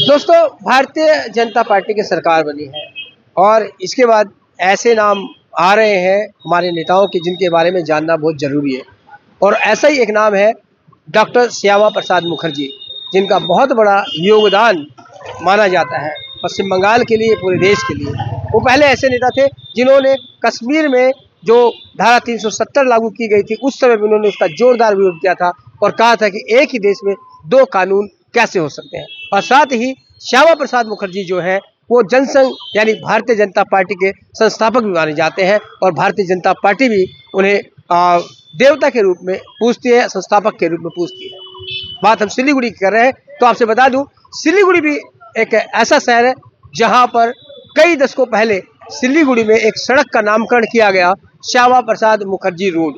दोस्तों, भारतीय जनता पार्टी की सरकार बनी है और इसके बाद ऐसे नाम आ रहे हैं हमारे नेताओं के जिनके बारे में जानना बहुत ज़रूरी है। और ऐसा ही एक नाम है डॉक्टर श्यामा प्रसाद मुखर्जी, जिनका बहुत बड़ा योगदान माना जाता है पश्चिम बंगाल के लिए, पूरे देश के लिए। वो पहले ऐसे नेता थे जिन्होंने कश्मीर में जो धारा 370 लागू की गई थी, उस समय भी उन्होंने उसका जोरदार विरोध किया था और कहा था कि एक ही देश में दो कानून कैसे हो सकते हैं। और साथ ही श्यामा प्रसाद मुखर्जी जो है वो जनसंघ यानी भारतीय जनता पार्टी के संस्थापक भी माने जाते हैं और भारतीय जनता पार्टी भी उन्हें देवता के रूप में पूजती है, संस्थापक के रूप में पूजती है। बात हम सिलीगुड़ी की कर रहे हैं, तो आपसे बता दूं, सिलीगुड़ी भी एक ऐसा शहर है जहां पर कई दशकों पहले सिलीगुड़ी में एक सड़क का नामकरण किया गया, श्यामा प्रसाद मुखर्जी रोड।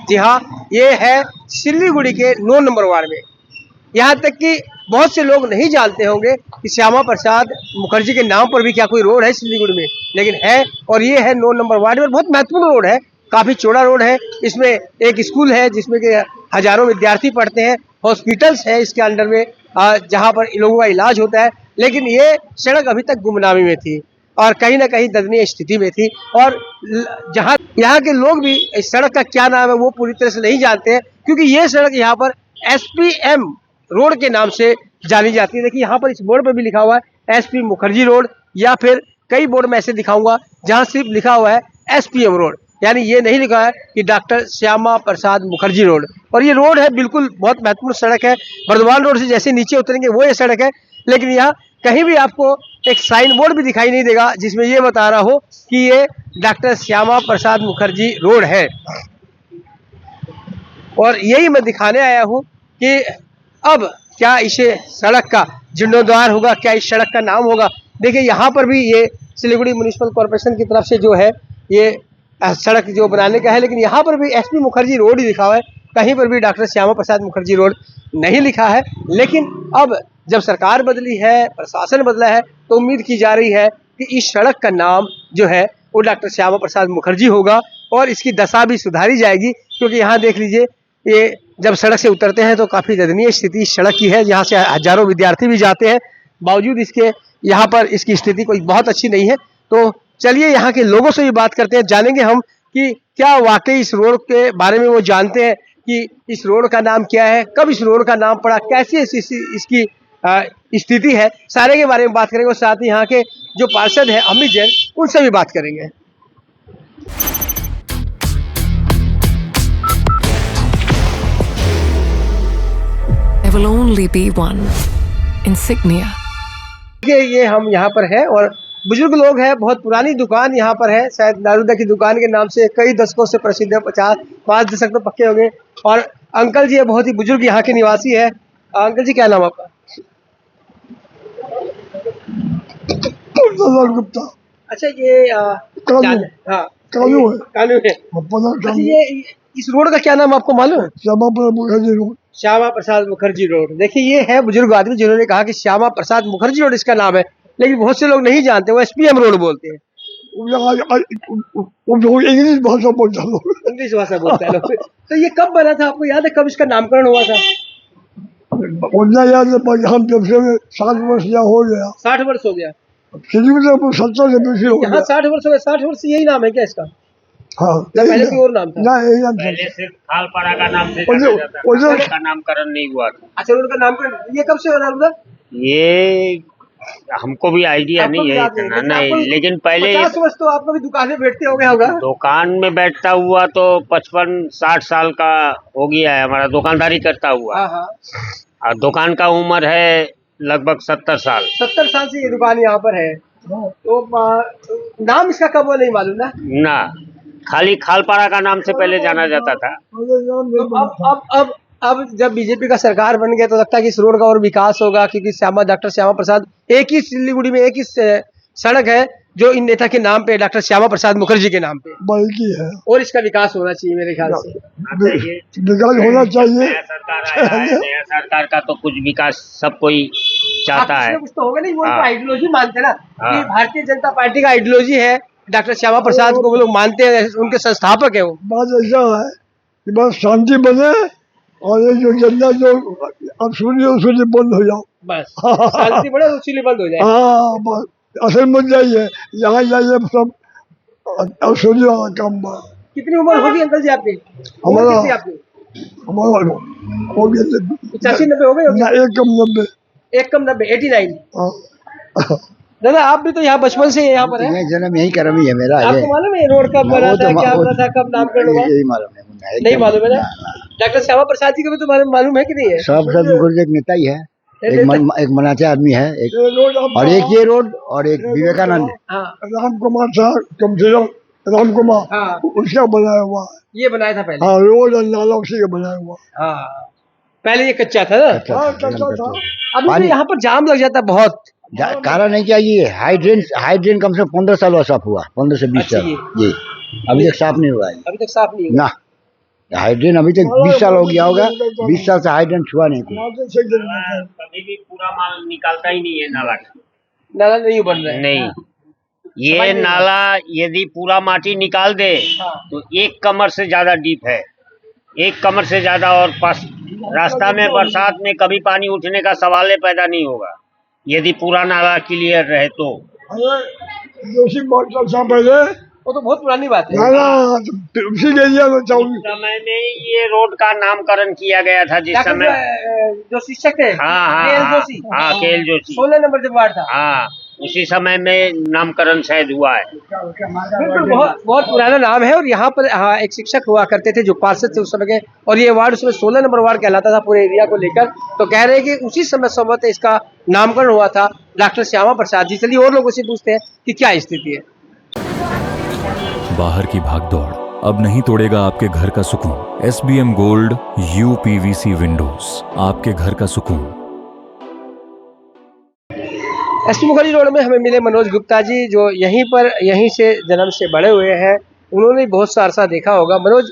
जी हाँ, ये है सिलीगुड़ी के 9 नंबर वार्ड में। यहाँ तक कि बहुत से लोग नहीं जानते होंगे कि श्यामा प्रसाद मुखर्जी के नाम पर भी क्या कोई रोड है सिलीगुड़ी में, लेकिन है। और ये है 9 नंबर वार्ड में, बहुत महत्वपूर्ण रोड है, काफ़ी चौड़ा रोड है। इसमें एक स्कूल है जिसमें कि हजारों विद्यार्थी पढ़ते हैं, हॉस्पिटल्स है इसके अंडर में जहाँ पर लोगों का इलाज होता है। लेकिन ये सड़क अभी तक गुमनामी में थी और कहीं ना कहीं दयनीय स्थिति में थी। और जहाँ यहाँ के लोग भी इस सड़क का क्या नाम है वो पूरी तरह से नहीं जानते हैं, क्योंकि ये सड़क यहाँ पर SPM रोड के नाम से जानी जाती है। देखिए यहाँ पर इस बोर्ड पर भी लिखा हुआ है SP मुखर्जी रोड, या फिर कई बोर्ड में ऐसे दिखाऊंगा जहाँ सिर्फ लिखा हुआ है SPM रोड, यानी ये नहीं लिखा है कि डॉक्टर श्यामा प्रसाद मुखर्जी रोड। और ये रोड है बिल्कुल बहुत महत्वपूर्ण सड़क है, बर्दवान रोड से जैसे नीचे उतरेंगे वो ये सड़क है। लेकिन यहाँ कहीं भी आपको एक साइन बोर्ड भी दिखाई नहीं देगा जिसमें ये बता रहा हो कि ये डॉक्टर श्यामा प्रसाद मुखर्जी रोड है। और यही मैं दिखाने आया हूँ कि अब क्या इसे सड़क का जीर्णोद्धार होगा, क्या इस सड़क का नाम होगा। देखिए यहाँ पर भी ये सिलीगुड़ी म्युनिसिपल कॉर्पोरेशन की तरफ से जो है ये सड़क जो बनाने का है, लेकिन यहाँ पर भी SP मुखर्जी रोड ही लिखा हुआ है, कहीं पर भी डॉक्टर श्यामा प्रसाद मुखर्जी रोड नहीं लिखा है। लेकिन अब जब सरकार बदली है, प्रशासन बदला है, तो उम्मीद की जा रही है कि इस सड़क का नाम जो है वो डॉक्टर श्यामा प्रसाद मुखर्जी होगा और इसकी दशा भी सुधारी जाएगी। क्योंकि यहाँ देख लीजिए, ये जब सड़क से उतरते हैं तो काफ़ी दयनीय स्थिति इस सड़क की है, यहाँ से हजारों विद्यार्थी भी जाते हैं, बावजूद इसके यहाँ पर इसकी स्थिति कोई बहुत अच्छी नहीं है। तो चलिए यहाँ के लोगों से भी बात करते हैं, जानेंगे हम कि क्या वाकई इस रोड के बारे में वो जानते हैं कि इस रोड का नाम क्या है, कब इस रोड का नाम पड़ा, कैसी इसकी स्थिति है, सारे के बारे में बात करेंगे। और साथ ही यहाँ के जो पार्षद हैं अमित जैन, उनसे भी बात करेंगे। There will only be one insignia. ये हम यहाँ पर है और बुजुर्ग लोग हैं, बहुत पुरानी दुकान यहाँ पर है, शायद नारुदा की दुकान के नाम से कई दशकों से प्रसिद्ध है, 5 दशक तो पक्के हो गए। और अंकल जी है, बहुत ही बुजुर्ग यहाँ के निवासी है। अंकल जी, क्या नाम आपका? गुप्ता। अच्छा, ये कानू है। अच्छा, ये इस रोड का क्या नाम आपको मालूम है? श्यामा प्रसाद मुखर्जी रोड। श्यामा प्रसाद मुखर्जी रोड। देखिए ये है बुजुर्ग आदमी जिन्होंने कहा कि श्यामा प्रसाद मुखर्जी रोड इसका नाम है, लेकिन बहुत से लोग नहीं जानते, वो SPM रोड बोलते हैं। इंग्लिश भाषा बोलता है लोग। इंग्लिश भाषा बोलता है लोग। तो ये कब बना था, आपको याद है कब इसका नामकरण हुआ था? याद है, हम जब से 60 वर्ष या हो गया। 60 वर्ष हो गया। 70 से बेसी हो गया। यहाँ 60 वर्ष हो गए। 60 वर्ष यही नाम है क्या इसका? हाँ, पहले कोई और नाम था? ना, यही नाम पहले सिर्फ खालपाड़ा का नाम से जाना जाता था, उसका नामकरण नहीं हुआ था। अच्छा, रोड का नामकरण ये कब से हो रहा है? ये हमको भी आइडिया नहीं है इतना, नहीं, लेकिन पहले 50 वर्ष तो आपको भी दुकान में बैठते हो गया होगा। दुकान में बैठता हुआ तो 55-60 साल का हो गया है हमारा, दुकानदारी करता हुआ। और दुकान का उम्र है लगभग 70 साल। 70 साल से ये दुकान यहाँ पर है। तो नाम इसका कब हुआ नहीं मालूम ना? खाली खालपाड़ा का नाम से पहले जाना जाता था। तो अब जब बीजेपी का सरकार बन गया तो लगता है कि इस रोड का और विकास होगा, क्योंकि डॉक्टर श्यामा प्रसाद, एक ही सिलीगुड़ी में एक ही सड़क है जो इन नेता के नाम पे, डॉक्टर श्यामा प्रसाद मुखर्जी के नाम पे बल्कि है, और इसका विकास होना चाहिए मेरे ख्याल से। विकास होना चाहिए। नया सरकार का तो कुछ विकास सब कोई चाहता है। कुछ तो होगा नहीं, वो आइडियोलॉजी मानते ना कि भारतीय जनता पार्टी का आइडियोलॉजी है, डॉक्टर श्यामा प्रसाद को वो लोग मानते हैं, उनके संस्थापक है वो। बात ऐसा है कि बस शांति बने और ये जो जनता जो अब सूर्य बंद हो जाओ। बस शांति बढ़े उसी बंद हो जाए। हाँ बस असल में जाइए, यहाँ जाइए सब औषधि वाला काम बा। कितनी उम्र होगी अंकल जी आपकी? उम्र हमारा कितनी आपकी? हमारा हो गया 85-90 हो गए होंगे? ना, एक कम 90। एक कम 90, 89। हाँ। दादा आप भी तो यहाँ बचपन से यहाँ पर है, मैं जन्म यही कर्म ही है मेरा। ये आपको मालूम है ये रोड कब बना था, क्या बना था, कब नामकरण हुआ? यही मालूम है मुन्ना, नहीं मालूम है ना? डॉक्टर श्यामा प्रसाद जी का भी तो मालूम है कि नहीं है? सब मुखर्जी एक नेता ही है, एक मनाचे आदमी है, एक ये रोड आपका- और एक ये रोड और एक विवेकानंद। हाँ राम कुमार साहब कम से कम, राम कुमार हाँ, उसका बनाया हुआ है। ये बनाया था पहले। हाँ रोड और नाला उसी का बनाया हुआ है। हाँ पहले ये कच्चा था ना, हाँ करता था। अभी तो यहाँ पर जाम लग जाता है बहुत। कारण है क्या, ये हाइड्रेन कम से कम 15 साल हुआ साफ हुआ, 15 से 20 अच्छा, साल। ये अभी तक साफ नहीं हुआ है अभी तक साफ नहीं हुआ। ना। हाइड्रेन अभी तक 20 साल हो गया होगा, 20 साल से हाइड्रेन छुआ नहीं कोई। नाले से गिरना था। कभी भी पूरा माल निकालता ही नहीं है नाला का। नाला नहीं बन रहा है। नहीं, समझ ये नहीं नाला यदि पूरा माटी निकाल दे हाँ। तो 1 कमर से ज्यादा डीप है, 1 कमर से ज्यादा। और रास्ता में बरसात में कभी पानी उठने का सवाल पैदा नहीं होगा यदि पूरा नाला क्लियर रहे तो। अरे जोशी मोटर साहब पहले वो तो बहुत पुरानी बात है। नाला उसी एरिया में चालू। समय में ये रोड का नामकरण किया गया था जिस डॉक्टर समय। जो शिक्षक थे हाँ KL हाँ जोशी, हाँ, KL जोशी। 16 नंबर जब वार्ड था। हाँ, उसी समय में नामकरण शायद हुआ है। बिल्कुल बहुत बहुत पुराना नाम है। और यहाँ पर हाँ एक शिक्षक हुआ करते थे जो पार्षद थे उस समय के, और ये वार्ड उसमें 16 नंबर वार्ड कहलाता था पूरे एरिया को लेकर। तो कह रहे हैं कि उसी समय संभवतः इसका नामकरण हुआ था डॉक्टर श्यामा प्रसाद जी। चलिए और लोगों से पूछते हैं कि क्या स्थिति है। बाहर की भागदौड़ अब नहीं तोड़ेगा आपके घर का सुकून। SBM गोल्ड UPVC विंडोज, आपके घर का सुकून। SP मुखर्जी रोड में हमें मिले मनोज गुप्ता जी, जो यहीं से जन्म से बड़े हुए हैं। उन्होंने बहुत सा अरसा देखा होगा। मनोज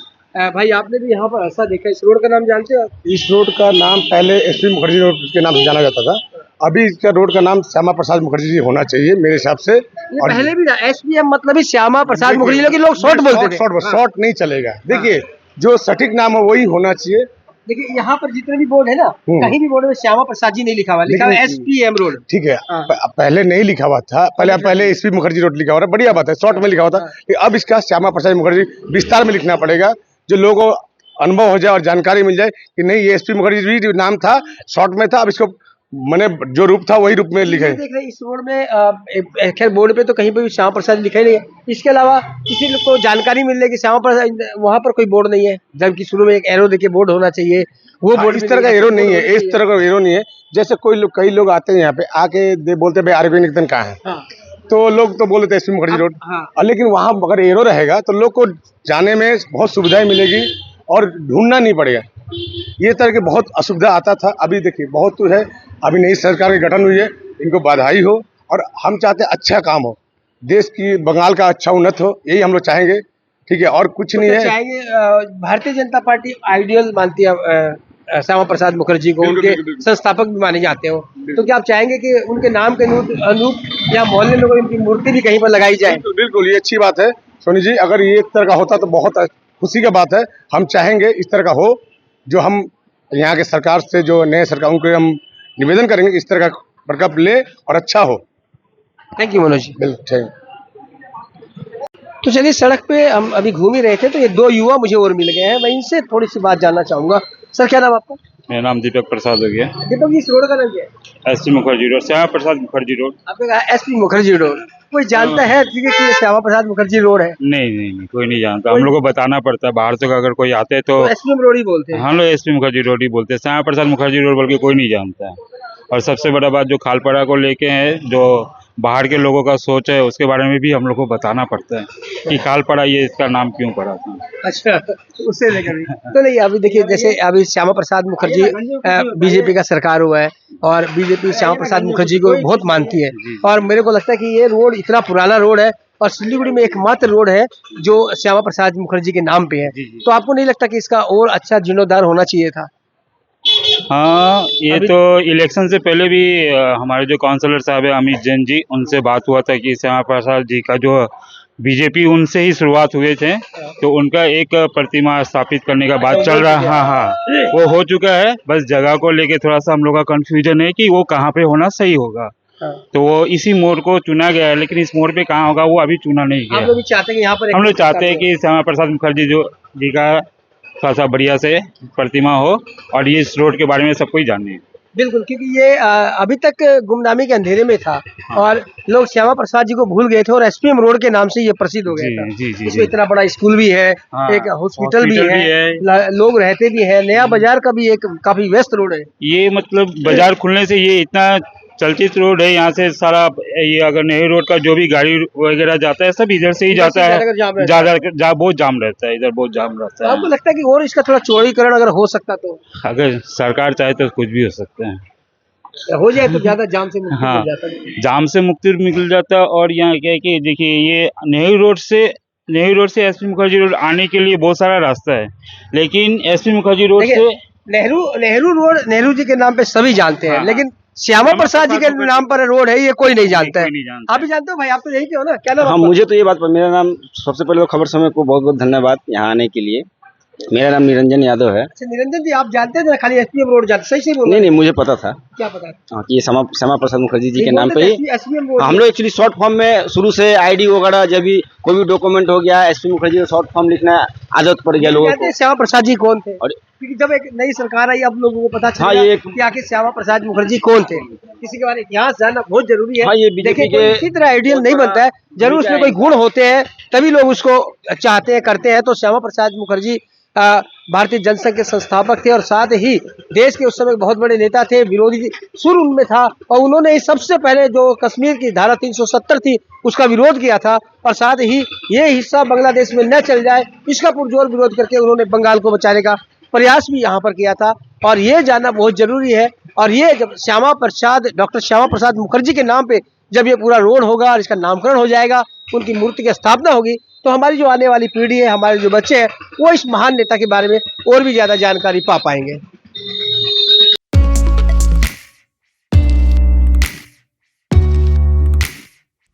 भाई आपने भी यहाँ पर अरसा देखा, इस रोड का नाम जानते हो? इस रोड का नाम पहले SP मुखर्जी रोड के नाम से जाना जाता था। अभी इसका रोड का नाम श्यामा प्रसाद मुखर्जी जी होना चाहिए मेरे हिसाब से। ये पहले भी SBM मतलब ही श्यामा प्रसाद मुखर्जी, लेकिन लोग शॉर्ट बोलते थे। शॉर्ट नहीं चलेगा। देखिए जो सटीक नाम है वही होना चाहिए। देखिए यहाँ पर जितने भी बोर्ड है ना, कहीं भी बोर्ड में श्यामा प्रसाद जी नहीं लिखा हुआ, लिखा हुआ SPM रोड। ठीक है, हाँ। पहले नहीं लिखा हुआ था, पहले SP मुखर्जी रोड लिखा हुआ था, बढ़िया बात है, शॉर्ट में लिखा हुआ था। लेकिन अब इसका श्यामा प्रसाद मुखर्जी विस्तार में लिखना पड़ेगा, जो लोगों को अनुभव हो जाए और जानकारी मिल जाए कि नहीं ये SP मुखर्जी जी नाम था, शॉर्ट में था, अब इसको मैंने जो रूप था वही रूप में लिखे। देख रहे हैं इस रोड में खैर बोर्ड पे तो कहीं पे भी श्यामा प्रसाद लिखा ही नहीं है। इसके अलावा किसी को जानकारी मिल रही है कि श्यामा प्रसाद, वहाँ पर कोई बोर्ड नहीं है, जबकि शुरू में एक एरो देके बोर्ड होना चाहिए। वो बोर्ड इस तरह का एरो नहीं है, इस तरह का एरो नहीं है। जैसे कई लोग आते हैं यहाँ पे आके बोलते हैं भाई RBN निकेतन कहाँ है, हाँ। तो लोग तो बोलते हैं SP मुखर्जी रोड। हाँ। लेकिन वहाँ अगर एरो रहेगा तो लोग को जाने में बहुत सुविधाएं मिलेगी और ढूंढना नहीं पड़ेगा। ये तरह के बहुत असुविधा आता था। अभी देखिए बहुत तो है, अभी नई सरकार की गठन हुई है, इनको बधाई हो। और हम चाहते हैं अच्छा काम हो, देश की बंगाल का अच्छा उन्नत हो, यही हम लोग चाहेंगे। ठीक है, और कुछ नहीं है। चाहेंगे भारतीय जनता पार्टी आइडियल मानती है श्यामा प्रसाद मुखर्जी को, उनके संस्थापक भी माने जाते हो, तो क्या आप चाहेंगे कि उनके नाम के अनुरूप या मोहल्ले में कोई उनकी मूर्ति भी कहीं पर लगाई जाए? बिल्कुल, ये अच्छी बात है सोनी जी। अगर ये एक तरह का होता तो बहुत खुशी का बात है। हम चाहेंगे इस तरह का हो, जो हम यहाँ के सरकार से, जो नए सरकार, उनको हम निवेदन करेंगे कि इस तरह का प्रकल्प ले और अच्छा हो। Thank you Manoj ji. बिल्कुल। तो चलिए, सड़क पे हम अभी घूम ही रहे थे तो ये दो युवा मुझे और मिल गए हैं, मैं इनसे थोड़ी सी बात जानना चाहूंगा। सर क्या नाम आपका? मेरा नाम दीपक प्रसाद हो गया। दीपक जी, इस रोड का नाम क्या है? SP Mukherjee road, Shyama Prasad Mukherjee road. आपने कहा SP मुखर्जी रोड, कोई जानता है कि ये श्यामा प्रसाद मुखर्जी रोड है? नहीं, कोई नहीं जानता। हम लोग को बताना पड़ता है, बाहर से अगर कोई आते तो SPM रोड ही बोलते हैं। हम लोग SP मुखर्जी रोड ही बोलते हैं, श्यामा प्रसाद मुखर्जी रोड बोल के कोई नहीं जानता है। और सबसे बड़ा बात जो खालपाड़ा को लेके है, जो बाहर के लोगों का सोच है, उसके बारे में भी हम लोग को बताना पड़ता है कि खालपाड़ा ये इसका नाम क्यों पड़ा था। अच्छा, उससे लेकर तो नहीं। अभी देखिए, जैसे अभी श्यामा प्रसाद मुखर्जी बीजेपी का सरकार हुआ है और बीजेपी श्यामा प्रसाद मुखर्जी को बहुत मानती है, और मेरे को लगता है कि ये रोड इतना पुराना रोड है और सिलीगुड़ी में एकमात्र रोड है जो श्यामा प्रसाद मुखर्जी के नाम पे है। तो आपको नहीं लगता कि इसका और अच्छा जीर्णोद्धार होना चाहिए था? हाँ, ये तो इलेक्शन से पहले भी हमारे जो काउंसलर साहब है अमित जैन जी, उनसे बात हुआ था कि श्यामा प्रसाद जी का जो बीजेपी उनसे ही शुरुआत हुए थे, तो उनका एक प्रतिमा स्थापित करने का बात चल रहा। हाँ हाँ, वो हो चुका है। बस जगह को लेके थोड़ा सा हम लोग का कंफ्यूजन है कि वो कहाँ पे होना सही होगा। तो वो इसी मोड़ को चुना गया है, लेकिन इस मोड़ पे कहाँ होगा वो अभी चुना नहीं आप गया। लोग भी चाहते हैं कि यहाँ पर हम लोग चाहते हैं कि श्यामा प्रसाद मुखर्जी जी का थोड़ा सा बढ़िया से प्रतिमा हो और ये इस रोड के बारे में सब कोई जाने। बिल्कुल, क्योंकि ये अभी तक गुमनामी के अंधेरे में था और लोग श्यामा प्रसाद जी को भूल गए थे और एसपीएम रोड के नाम से ये प्रसिद्ध हो गया था। जी। इसमें इतना बड़ा स्कूल भी है, हाँ, एक हॉस्पिटल भी है, लोग रहते भी हैं, नया बाजार का भी एक काफी व्यस्त रोड है। ये मतलब बाजार खुलने से ये इतना चलचित रोड है, यहाँ से सारा ये अगर नेहरू रोड का जो भी गाड़ी वगैरह जाता है सब इधर से ही जाता है। ज्यादा बहुत जाम रहता है, इधर बहुत जाम रहता है। आपको लगता है कि और इसका थोड़ा चौड़ीकरण अगर हो सकता तो? अगर सरकार चाहे तो कुछ भी हो सकता है, हो जाए तो ज्यादा जाम से मुक्ति मिल जाता है। जाम से मुक्ति मिल जाता है। और यहाँ क्या है कि देखिए ये नेहरू रोड से एसपी मुखर्जी रोड आने के लिए बहुत सारा रास्ता है, लेकिन एसपी मुखर्जी रोड से नेहरू रोड नेहरू जी के नाम पे सभी जानते हैं, लेकिन श्यामा प्रसाद जी के नाम पर रोड है ये कोई नहीं जानता है। आप भी जानते हो भाई, आप तो यही के हो ना? क्या नाम? हाँ, मुझे तो ये बात, मेरा नाम, सबसे पहले तो खबर समय को बहुत बहुत धन्यवाद यहाँ आने के लिए। मेरा नाम निरंजन यादव है। अच्छा निरंजन जी, आप जानते थे खाली एसपीएम रोड जानते? सही से बोल? नहीं, मुझे पता था। क्या पता? हाँ, कि ये श्यामा प्रसाद मुखर्जी जी के नाम पे ही एसपीएम रोड। हम लोग एक्चुअली शॉर्ट फॉर्म में शुरू से आईडी वगैरह, जब भी कोई भी डॉक्यूमेंट हो गया एसपी मुखर्जी का शॉर्ट फॉर्म लिखना आदत पड़ गया लोगों को। श्यामा प्रसाद जी कौन थे? और क्योंकि जब एक नई सरकार आई अब लोगों को पता चला कि आखिर श्यामा प्रसाद मुखर्जी कौन थे। किसी के बारे में इतिहास जानना बहुत जरूरी है। हाँ, ये बीजेपी के इसी तरह आइडियल नहीं बनता है, जरूर उसमें कोई गुण होते हैं तभी लोग उसको चाहते हैं, करते हैं। तो श्यामा प्रसाद मुखर्जी भारतीय जनसंघ के संस्थापक थे और साथ ही देश के उस समय बहुत बड़े नेता थे, विरोधी सुर उनमें था और उन्होंने सबसे पहले जो कश्मीर की धारा 370 थी उसका विरोध किया था और साथ ही ये हिस्सा बांग्लादेश में न चल जाए इसका पुरजोर विरोध करके उन्होंने बंगाल को बचाने का प्रयास भी यहाँ पर किया था। और ये जानना बहुत जरूरी है। और ये जब डॉक्टर श्यामा प्रसाद मुखर्जी के नाम पे जब ये पूरा रोड होगा और इसका नामकरण हो जाएगा, उनकी मूर्ति की स्थापना होगी, तो हमारी जो आने वाली पीढ़ी है, हमारे जो बच्चे हैं, वो इस महान नेता के बारे में और भी ज्यादा जानकारी पा पाएंगे।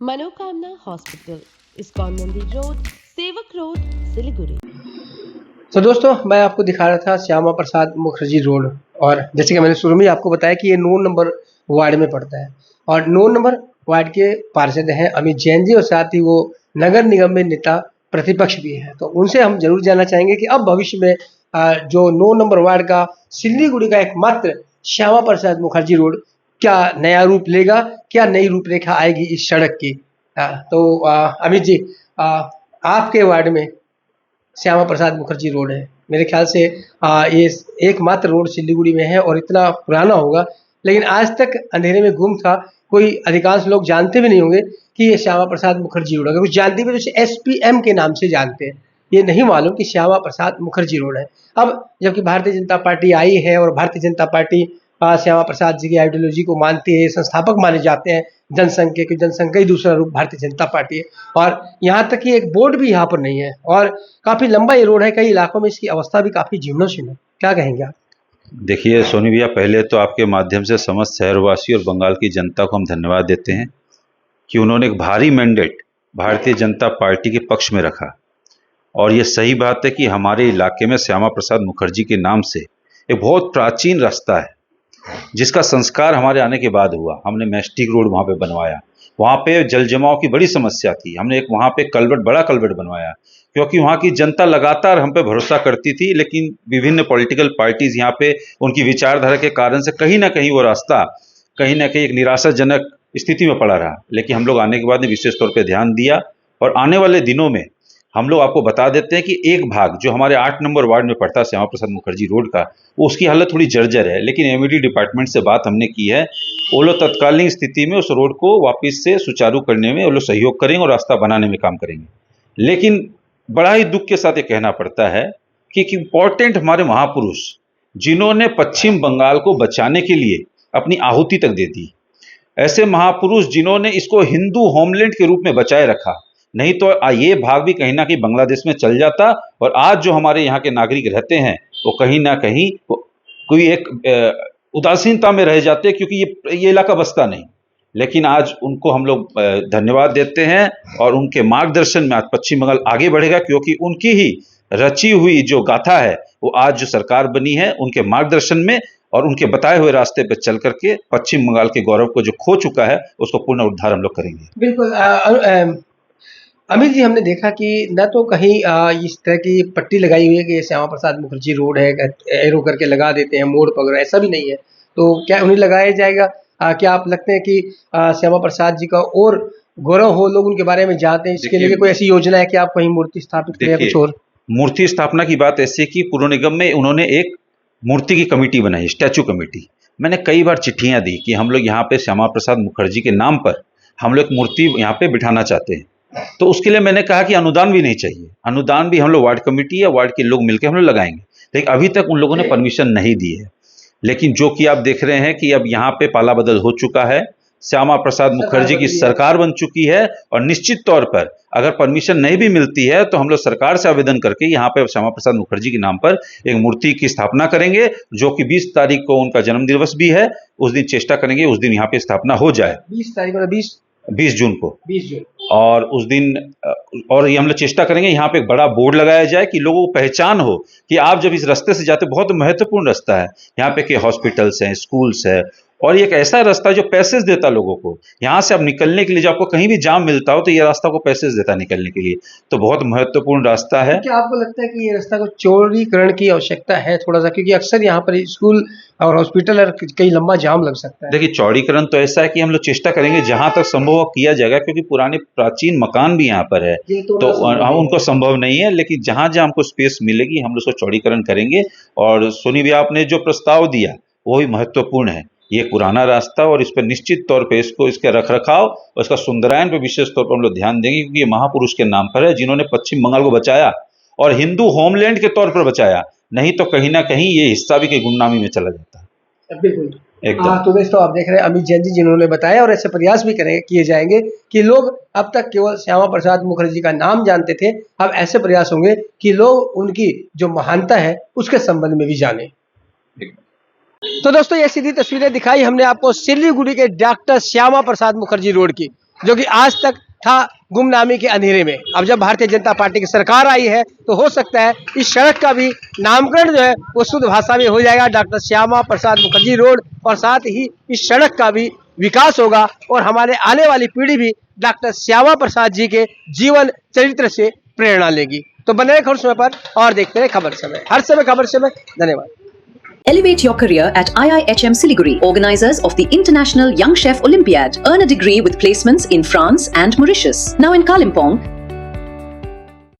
मनोकामना हॉस्पिटल, इस्कॉन मंदिर रोड, सेवक रोड, सिलीगुड़ी। तो दोस्तों, मैं आपको दिखा रहा था श्यामा प्रसाद मुखर्जी रोड और जैसे कि मैंने शुरू में आपको बताया कि ये 9 नंबर वार्ड में पड़ता है और 9 नंबर वार्ड के पार्षद हैं अमित जैन जी और साथ ही वो नगर निगम में नेता प्रतिपक्ष भी है। तो उनसे हम जरूर जानना चाहेंगे कि अब भविष्य में जो 9 नंबर वार्ड का सिल्लीगुड़ी का एकमात्र श्यामा प्रसाद मुखर्जी रोड क्या नया रूप लेगा, क्या नई रूपरेखा आएगी इस सड़क की। तो अमित जी, आपके वार्ड में श्यामा प्रसाद मुखर्जी रोड है, मेरे ख्याल से ये एकमात्र रोड सिल्लीगुड़ी में है और इतना पुराना होगा, लेकिन आज तक अंधेरे में गुम था। कोई अधिकांश लोग जानते भी नहीं होंगे कि ये श्यामा प्रसाद मुखर्जी रोड है। कुछ जानते भी जैसे एसपीएम के नाम से जानते हैं, ये नहीं मालूम कि श्यामा प्रसाद मुखर्जी रोड है। अब जबकि भारतीय जनता पार्टी आई है और भारतीय जनता पार्टी श्यामा प्रसाद जी की आइडियोलॉजी को मानती है, संस्थापक माने जाते हैं जनसंघ के, कि जनसंघ का ही दूसरा रूप भारतीय जनता पार्टी है। और यहाँ तक कि एक बोर्ड भी यहाँ पर नहीं है और काफी लंबा ये रोड है, कई इलाकों में इसकी अवस्था भी काफी जीर्णोशीर्ण है। क्या कहेंगे आप? देखिए सोनी भैया, पहले तो आपके माध्यम से समस्त शहरवासी और बंगाल की जनता को हम धन्यवाद देते हैं कि उन्होंने एक भारी मैंडेट भारतीय जनता पार्टी के पक्ष में रखा। और ये सही बात है कि हमारे इलाके में श्यामा प्रसाद मुखर्जी के नाम से एक बहुत प्राचीन रास्ता है जिसका संस्कार हमारे आने के बाद हुआ। हमने मैस्टिक रोड वहाँ पे बनवाया, वहाँ पे जल जमाव की बड़ी समस्या थी, हमने एक वहाँ पे बड़ा कल्वर्ट बनवाया, क्योंकि वहाँ की जनता लगातार हम पे भरोसा करती थी। लेकिन विभिन्न पॉलिटिकल पार्टीज यहाँ पे उनकी विचारधारा के कारण से कहीं ना कहीं वो रास्ता कहीं ना कहीं एक निराशाजनक स्थिति में पड़ा रहा। लेकिन हम लोग आने के बाद ने विशेष तौर पे ध्यान दिया और आने वाले दिनों में हम लोग आपको बता देते हैं कि एक भाग जो हमारे 8 नंबर वार्ड में पड़ता है श्यामा प्रसाद मुखर्जी रोड का, वो उसकी हालत थोड़ी जर्जर है। लेकिन एमईडी डिपार्टमेंट से बात हमने की है, वो लोग तत्कालीन स्थिति में उस रोड को वापस से सुचारू करने में वो लोग सहयोग करेंगे और रास्ता बनाने में काम करेंगे। लेकिन बड़ा ही दुख के साथ ये कहना पड़ता है कि इम्पोर्टेंट हमारे महापुरुष जिन्होंने पश्चिम बंगाल को बचाने के लिए अपनी आहुति तक दे दी, ऐसे महापुरुष जिन्होंने इसको हिंदू होमलैंड के रूप में बचाए रखा, नहीं तो ये भाग भी कहीं ना कहीं बांग्लादेश में चल जाता और आज जो हमारे यहाँ के नागरिक रहते हैं वो कहीं ना कहीं कोई एक उदासीनता में रह जाते, क्योंकि ये इलाका बसता नहीं। लेकिन आज उनको हम लोग धन्यवाद देते हैं और उनके मार्गदर्शन में आज पश्चिम बंगाल आगे बढ़ेगा, क्योंकि उनकी ही रची हुई जो गाथा है वो आज जो सरकार बनी है उनके मार्गदर्शन में और उनके बताए हुए रास्ते पर चल करके पश्चिम बंगाल के गौरव को जो खो चुका है उसको पुनः उद्धार हम लोग करेंगे। बिल्कुल अमित जी, हमने देखा कि न तो कहीं इस तरह की पट्टी लगाई हुई है कि श्यामा प्रसाद मुखर्जी रोड है, एरो करके लगा देते हैं मोड़ पर, ऐसा भी नहीं है, तो क्या उन्हें लगाया जाएगा? क्या आप लगते हैं कि श्यामा प्रसाद जी का और गौरव हो, लोग उनके बारे में जानते हैं, इसके लिए कोई ऐसी योजना है कि आप कहीं मूर्ति स्थापित करें या कुछ और? मूर्ति स्थापना की बात ऐसी कि पुर निगम में उन्होंने एक मूर्ति की कमेटी बनाई, स्टैचू कमेटी। मैंने कई बार चिट्ठियां दी कि हम लोग यहाँ पे श्यामा प्रसाद मुखर्जी के नाम पर हम लोग मूर्ति यहाँ पे बिठाना चाहते हैं, तो उसके लिए मैंने कहा कि अनुदान भी नहीं चाहिए, अनुदान भी हम लोग वार्ड कमेटी या वार्ड के लोग मिलकर हम लोग लगाएंगे, लेकिन अभी तक उन लोगों ने परमिशन नहीं दी है। लेकिन जो कि आप देख रहे हैं कि अब यहाँ पे पाला बदल हो चुका है, श्यामा प्रसाद मुखर्जी की सरकार बन चुकी है और निश्चित तौर पर अगर परमिशन नहीं भी मिलती है तो हम लोग सरकार से आवेदन करके यहाँ पे श्यामा प्रसाद मुखर्जी के नाम पर एक मूर्ति की स्थापना करेंगे, जो कि 20 तारीख को उनका जन्म दिवस भी है, उस दिन चेष्टा करेंगे उस दिन यहाँ पे स्थापना हो जाए। 20 तारीख मतलब 20 जून को, 20 जून, और उस दिन और ये हम लोग चेष्टा करेंगे यहाँ पे एक बड़ा बोर्ड लगाया जाए कि लोगों को पहचान हो कि आप जब इस रास्ते से जाते, बहुत महत्वपूर्ण रास्ता है यहाँ पे, के हॉस्पिटल्स हैं, स्कूल्स है, और ये एक ऐसा रास्ता है जो पैसेज देता लोगों को। यहाँ से आप निकलने के लिए, जब आपको कहीं भी जाम मिलता हो तो ये रास्ता को पैसेज देता निकलने के लिए, तो बहुत महत्वपूर्ण रास्ता है। क्या आपको लगता है कि ये रास्ता को चौड़ीकरण की आवश्यकता है थोड़ा सा, क्योंकि अक्सर यहाँ पर स्कूल और हॉस्पिटल और कई लंबा जाम लग सकता है? देखिए, चौड़ीकरण तो ऐसा है कि हम लोग चेष्टा करेंगे जहां तक संभव हो किया जाएगा, क्योंकि पुराने प्राचीन मकान भी यहाँ पर है, तो उनको संभव नहीं है, लेकिन जहां जहां हमको स्पेस मिलेगी हम लोग उसको चौड़ीकरण करेंगे। और सोनी भैया, आपने जो प्रस्ताव दिया वो भी महत्वपूर्ण है। ये पुराना रास्ता और इस पर निश्चित तौर पे इसको, इसके रखरखाव और इसका सुंदरायन पे विशेष तौर पर हम लोग ध्यान देंगे, क्योंकि ये महापुरुष के नाम पर है जिन्होंने पश्चिम बंगाल को बचाया और हिंदू होमलैंड के तौर पर बचाया, नहीं तो कहीं ना कहीं ये हिस्सा भी कहीं गुमनामी में चला जाता है। बिल्कुल एकदम। तो दोस्तों, आप देख रहे हैं अमित जैन जी जिन्होंने बताया, और ऐसे प्रयास भी किए जाएंगे कि लोग अब तक केवल श्यामा प्रसाद मुखर्जी का नाम जानते थे, अब ऐसे प्रयास होंगे कि लोग उनकी जो महानता है उसके संबंध में भी जाने। तो दोस्तों, ये सीधी तस्वीरें दिखाई हमने आपको सिलीगुड़ी के डॉक्टर श्यामा प्रसाद मुखर्जी रोड की, जो कि आज तक था गुमनामी के अंधेरे में। अब जब भारतीय जनता पार्टी की सरकार आई है तो हो सकता है इस सड़क का भी नामकरण जो है वो शुद्ध भाषा में हो जाएगा, डॉक्टर श्यामा प्रसाद मुखर्जी रोड, और साथ ही इस सड़क का भी विकास होगा और हमारे आने वाली पीढ़ी भी डॉक्टर श्यामा प्रसाद जी के जीवन चरित्र से प्रेरणा लेगी। तो बने रहे खबर समय पर और देखते रहे खबर समय, हर समय खबर समय। धन्यवाद। Elevate your career at IIHM Siliguri, organizers of the International Young Chef Olympiad. Earn a degree with placements in France and Mauritius. Now in Kalimpong,